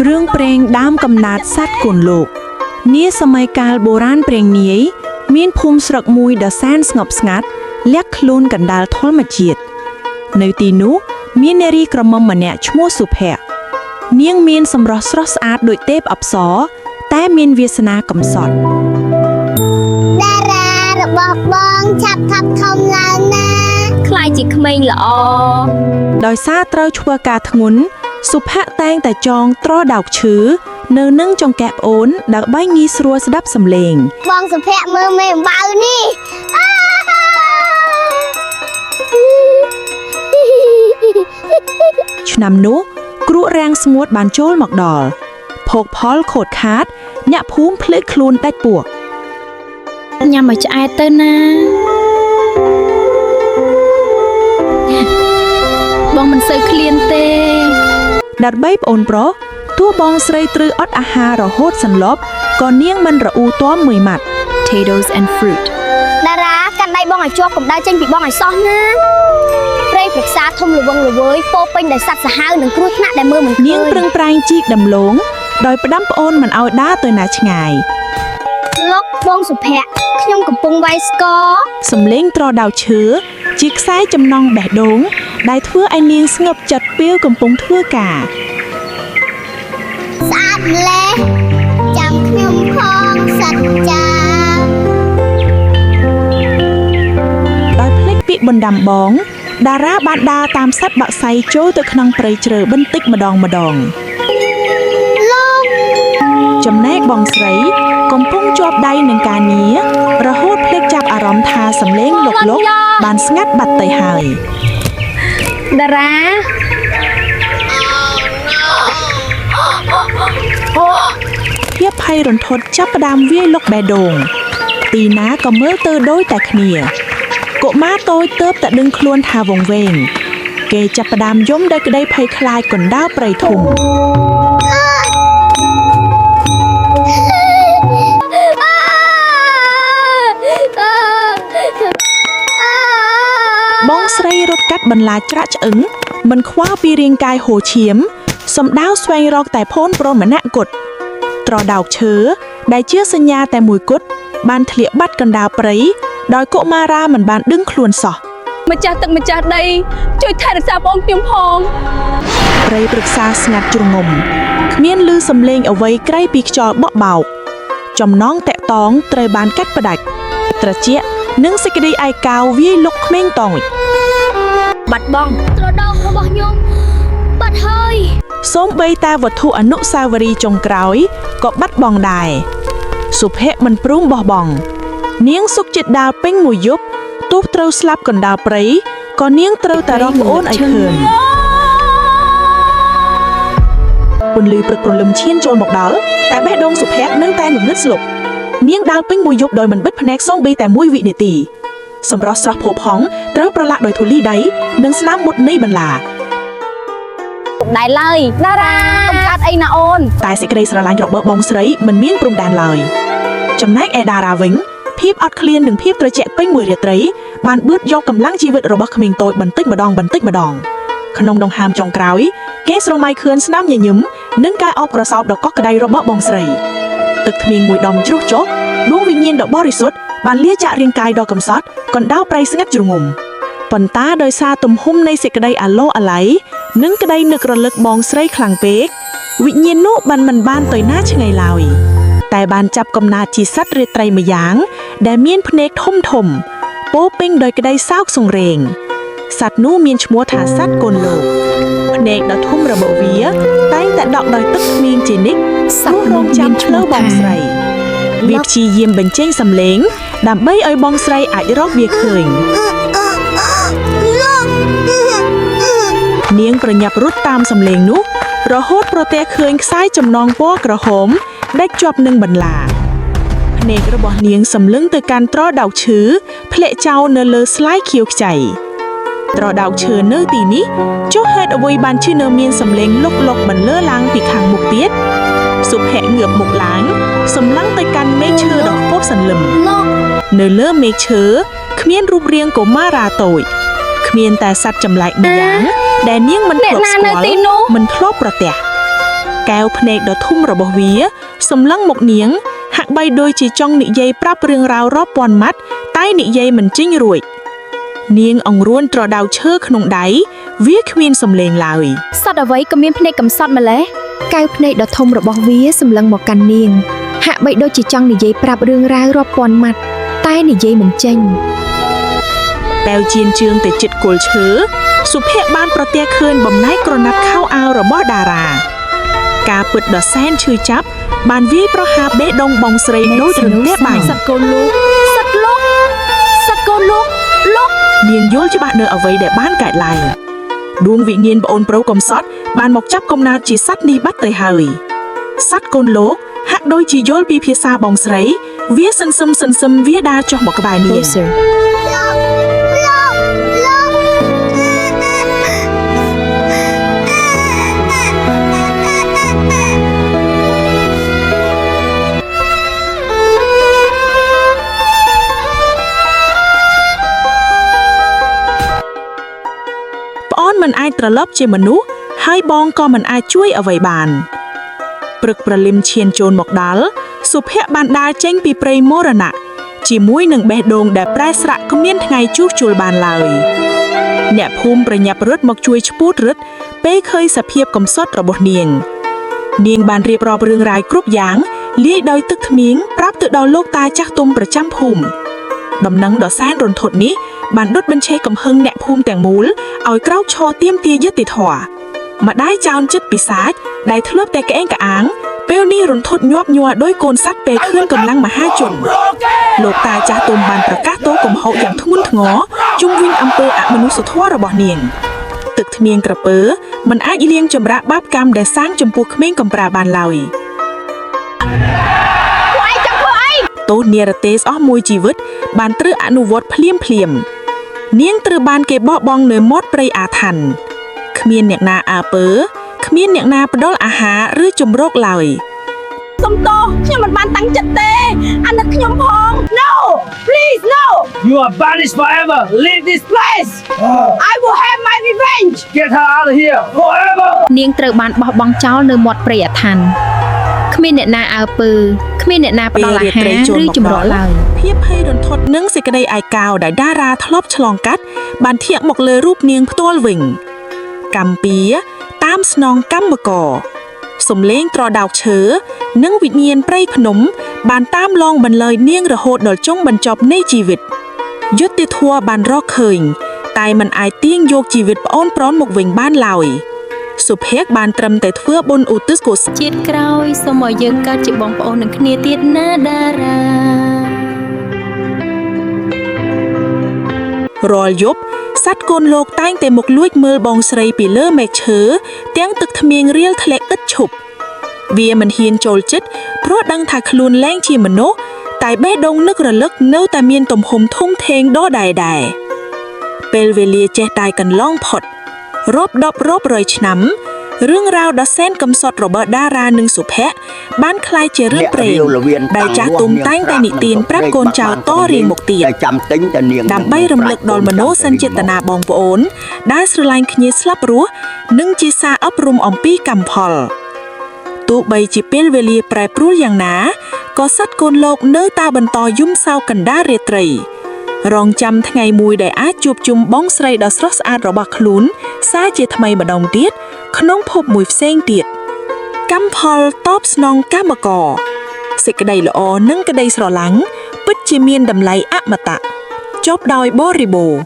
រឿងព្រេងដើមកំណើតសត្វគុណលោកនាសម័យកាលបុរាណព្រេងនាយមានភូមិស្រុកមួយដ៏សែនស្ងប់ស្ងាត់លាក់ខ្លួនកណ្ដាលធម្មជាតិនៅទីនោះមាននារីក្រមុំម្នាក់ឈ្មោះសុភ័ក្រនាងមានសម្រស់ស្រស់ស្អាតដូចទេពអប្សរតែមានវាសនាកំសត់តារារបស់បងឆាប់ថាប់ធំឡើងណាខ្លាចជាក្មេងល្អដោយសារត្រូវធ្វើការធ្ងន់សុភ័ក្រតែងតែចងត្រដោកឈើនៅនឹងចង្កេះប្អូនដើម្បីងាយស្រួលស្ដាប់សំឡេងបងសុភ័ក្រមើលមេអំបៅនេះឆ្នាំនោះគ្រក់រាំងស្ងួតបានចូលមកដល់ភោគផលខូចខាតញាក់ភូមិភ្លេចខ្លួនដាច់ពួកញ៉ាំឲ្យឆ្អែតទៅណាបងមិនសូវឃ្លានទេដើម្បីប្អូនប្រុសទោះបងស្រីត្រូវអត់អាហាររហូតសន្លប់ក៏នាងមិនរអ៊ូទាំមួយម៉ាត់ Potatoes and fruit តារាកាន់ដៃបងឲ្យជាប់កម្ដៅចេញពីបងឲ្យសោះណាព្រៃព្រឹក្សាធំល្វឹងល្វើយពោពេញដោយសត្វសាហាវនិងគ្រោះថ្នាក់ដែលមើលមិនឃើញនាងប្រឹងប្រែងជីកដំឡូងដោយផ្ដាំប្អូនមិនឲ្យដើរទៅណាឆ្ងាយលោកបងសុភ័ក្រខ្ញុំកំពុងវាយស្គរសំឡេងត្រដោកឈើជាខ្សែចំណងបេះដូងដែលធ្វើឲ្យនាងស្ងប់ចិត្តពេលកំពុងធ្វើការស្អាតម្លេះចាំខ្ញុំផងសត្វចាដោយភ្លេចពាក្យបណ្ដាំបងតារាបានដើរតាមសត្វបក្សីចូលទៅក្នុងព្រៃជ្រៅបន្តិចម្ដងលោកចំណែកបងស្រីកំពុងជាប់ដៃនឹងការងាររហូតភ្លេចចាប់អារម្មណ៍ថាសំឡេងលោកបានស្ងាត់បាត់ទៅហើយតារាភាពភ័យរន្ធត់ចាប់ផ្ដើមវាយលុកបេះដូងទីណាក៏មើលទៅដូចតែគ្នាកុមារតូចទើបតែដឹងខ្លួនថាវង្វេងគេចាប់ផ្ដើមយំដោយក្តីភ័យខ្លាចកណ្ដាលព្រៃធំបងស្រីរត់កាត់បន្លាចច្រាក់ឆ្អឹងមិនខ្វល់ពីរាងកាយហូរឈាមសំដៅស្វែងរកតែផូនប្រុសម្នាក់គត់ត្រដោកឈើដែលជាសញ្ញាតែមួយគត់បានធ្លាក់បាត់កណ្ដាលព្រៃដោយកុមារាមិនបានដឹងខ្លួនសោះម្ចាស់ទឹកម្ចាស់ដីជួយថែរក្សាបងខ្ញុំផងព្រៃព្រឹក្សាស្ងាត់ជ្រងំគ្មានឮសំឡេងអ្វីក្រៅពីខ្យល់បក់បោកចំណងតាក់តងត្រូវបានកាត់ផ្ដាច់ត្រជាក់និងសេចក្តីឯកោវាយលុកក្មេងតូចបាត់បងត្រដោករបស់ខ្ញុំបាត់ហើយសូម្បីតែវត្ថុអនុស្សាវរីយ៍ចុងក្រោយក៏បាត់បង់ដែរសុភ័ក្រមិនព្រមបោះបង់នាងសុខចិត្តដើរពេញមួយយប់ទោះត្រូវស្លាប់កណ្ដាលព្រៃក៏នាងត្រូវតែរកប្អូនឲ្យឃើញពន្លឺព្រឹកព្រលឹមឈានចូលមកដល់តែបេះដូងសុភ័ក្រនៅតែងងឹតស្លុបនាងដើរពេញមួយយប់ដោយមិនបិទភ្នែកសូម្បីតែមួយវិនាទីសម្រស់ស្រស់ផូរផង់ត្រូវប្រឡាក់ដោយធូលីដៃនិងស្នាមមុតនៃបន្លាដែរឡើយតារាកំកាត់អីណាអូនតែសេចក្តីស្រឡាញ់របស់បងស្រីមិនមានព្រំដែនឡើយចំណែកឯតារាវិញភាពអត់ឃ្លាននិងភាពត្រជាក់ពេញមួយរាត្រីបានបឺតយកកម្លាំងជីវិតរបស់ក្មេងតូចបន្តិចម្ដងក្នុងដង្ហើមចុងក្រោយគេស្រមៃឃើញស្នាមញញឹមនិងការអបក្រសោបដ៏កក់ក្ដៅរបស់បងស្រីទឹកធ្មៀងមួយដុំជ្រុះចុះដួងវិញ្ញាណដ៏បរិសុទ្ធបានលាចាក់រាងកាយដ៏កំសត់កណ្ដាលព្រៃស្ងាត់ជ្រងំប៉ុន្តែដោយសារទំហំនៃសេចក្តីអាឡូអាឡៃនិងក្តីនឹករលឹកបងស្រីខ្លាំងពេកវិញ្ញាណនោះមិនបានទៅណាឆ្ងាយឡើយតែបានចាប់កំណើតជាសត្វរាត្រីម្យ៉ាងដែលមានភ្នែកធំពោពេញដោយក្តីសោកសង្រេងសត្វនោះមានឈ្មោះថាសត្វកូនលោកភ្នែកដ៏ធំរបស់វាតែងតែដក់ដោយទឹកធ្មៀងជានិច្ចសត្វរងចាំឆ្លើបងស្រីវាព្យាយាមបញ្ចេញសំឡេងដើម្បីឲ្យបងស្រីអាចរកវាឃើញនាងប្រញាប់រត់តាមសំឡេងនោះរហូតប្រទះឃើញខ្សែចំណងពណ៌ក្រហមដែលជាប់នឹងបន្លាភ្នែករបស់នាងសម្លឹងទៅកាន់ត្រដោកឈើធ្លាក់ចោលនៅលើស្លាយខៀវខ្ចីត្រដោកឈើនៅទីនេះចុះហេតុអ្វីបានឈឺនៅមានសំឡេងលុកបន្លឺឡើងពីខាងមុខទៀតសុភ័ក្រងើបមុខឡើងសម្លឹងទៅកាន់មេឃឈើដ៏ខ្ពស់សន្លឹមនៅលើមេឃឈើគ្មានរូបរាងកុមារាតូចគ្មានតែសត្វចម្លែកម្យ៉ាងដែលនាងមិនធ្លាប់ស្គាល់មិនធ្លាប់ប្រទះ កែវភ្នែកដ៏ធំរបស់វាសម្លឹងមកនាងហាក់បីដូចជាចង់និយាយប្រាប់រឿងរ៉ាវរាប់ពាន់ម៉ាត់តែនិយាយមិនចេញរួចនាងអង្រួនត្រដៅឈើក្នុងដៃវាគ្មានសំឡេងឡើយ សត្វអ្វីក៏មានភ្នែកកំសត់ម្ល៉េះកែវភ្នែកដ៏ធំរបស់វាសម្លឹងមកកាន់នាងហាក់បីដូចជាចង់និយាយប្រាប់រឿងរ៉ាវរាប់ពាន់ម៉ាត់តែនិយាយមិនចេញ តែវជៀនជើងទៅជិតគល់ឈើសុភ័ក្របានប្រទះឃើញបំណែកក្រណាត់ខោអាវរបស់តារាការពិតដ៏សែនឈឺចាប់បានវាយប្រហារបេះដូងបងស្រីដូចរន្ទះបាញ់ សត្វកូនលោកសត្វលោកសត្វកូនលោកលោក នាងយល់ច្បាស់នៅអ្វីដែលបានកើតឡើងដួងវិញ្ញាណប្អូនប្រុសកំសត់បានមកចាប់កំណើតជាសត្វនេះបាត់ទៅហើយសត្វកូនលោកហាក់ដូចជាយល់ពីភាសាបងស្រីវាសន្សឹមវាដើរចុះមកក្បែរនាង ប្អូនមិនអាចត្រឡប់ជាមនុស្សហើយបងក៏មិនអាចជួយអ្វីបានព្រឹកព្រលឹមឈានចូលមកដល់សុភ័ក្របានដើរចេញពីព្រៃមរណៈជាមួយនឹងបេះដូងដែលប្រែស្រាក់គ្មានថ្ងៃជួសជុលបានឡើយអ្នកភូមិប្រញាប់រត់មកជួយឈ្ពូតរឹតពេលឃើញសភាពកំសត់របស់នាងបានរៀបរាប់រឿងរ៉ាវគ្រប់យ៉ាងលាយដោយទឹកធ្មៀងប្រាប់ទៅដល់លោកតាចាស់ទុំប្រចាំភូមិដំណឹងដ៏សែនរន្ធត់នេះបានដុតបញ្ឆេះកំហឹងអ្នកភូមិទាំងមូលឲ្យក្រោកឈរទាមទារយុត្តិធម៌ម្ដាយចោនចិត្តពិសាចដែលធ្លាប់តែក្អេងក្អាងពេលនេះរន្ធត់ញាប់ញ័រដោយកូនសត្វពេលឃើញកម្លាំងមហាជនលោកតាចាស់ទុំបានប្រកាសទោសកំហុសយ៉ាងធ្ងន់ធ្ងរជុំវិញអំពើអមនុស្សធម៌របស់នាងទឹកធ្មៀងក្រពើមិនអាចលាងចម្រាក់បាបកម្មដែលសាងចំពោះក្មេងកំព្រាបានឡើយទោសនិរទេសអស់មួយជីវិតបានត្រូវអនុវត្តភ្លាមនាងត្រូវបានគេបោះបង់នៅមាត់ព្រៃអាថ័ន្តគ្មានអ្នកណាអើពើគ្មានអ្នកណាផ្ដល់អាហារឬជំរកឡើយ សុំទោសខ្ញុំមិនបានតាំងចិត្តទេអាណិតខ្ញុំផង No please no you are banished forever leave this place I will have my revenge get her out of here forever នាងត្រូវបានបោះបង់ចោលនៅមាត់ព្រៃអាថ័ន្តគ្មានអ្នកណាអើពើគ្មានអ្នកណាផ្ដល់អាហារឬជំរកឡើយ ភាពភ័យរន្ធត់និងសេចក្តីឯកោដែលតារាធ្លាប់ឆ្លងកាត់បានធាក់មកលើរូបនាងផ្ទាល់វិញកម្មពៀតាមស្នងកម្មករសំលេងត្រដោកឈើនិងវិញ្ញាណព្រៃភ្នំបានតាមឡងបន្លយនាងរហូតដល់ចុងបញ្ចប់នៃជីវិតយុត្តិធម៌បានរកឃើញតែមិនអាចទាញយកជីវិតប្អូនប្រុសមកវិញបានឡើយសុភ័ក្របានត្រឹមតែធ្វើបុណ្យឧទ្ទិសកុសលជាតិក្រោយសូមឲ្យយើងកើតជាបងប្អូននឹងគ្នាទៀតណាតារារាល់យប់សត្វកូនលោកតែងតែមកលួចមើលបងស្រីពីលើមែកឈើទាំងទឹកធ្មៀងរៀលធ្លាក់ឥតឈប់វាមិនហ៊ានចូលចិត្តព្រោះដឹងថាខ្លួនលែងជាមនុស្សតែបេះដូងនឹករលឹកនៅតែមានទំហំធំធេងដដែលដែរពេលវេលាចេះតែកន្លងផុតរាប់រយឆ្នាំរឿងរ៉ាវដ៏សែនកំសត់របស់តារានិងសុភ័ក្របានក្លាយជារឿងព្រេងដែលចាស់ទុំតែងតែនិទានប្រាប់កូនចៅតរៀងមកទៀតដើម្បីរំលឹកដល់មនោសញ្ចេតនាបងប្អូនដែលស្រឡាញ់គ្នាស្លាប់រស់និងជាសារអប់រំអំពីកម្មផលទោះបីជាពេលវេលាប្រែប្រួលយ៉ាងណាក៏សត្វកូនលោកនៅតែបន្តយំសោកកណ្ដាលរាត្រីរងចាំថ្ងៃមួយដែលអាចជួបជុំបងស្រីដ៏ស្រស់ស្អាតរបស់ខ្លួនសារជាថ្មីម្ដងទៀតក្នុងភពមួយផ្សេងទៀតកម្មផលតបស្នងកម្មករសេចក្តីល្អនិងក្តីស្រឡាញ់ពិតជាមានតម្លៃអមតៈចប់ដោយបរិបូរណ៍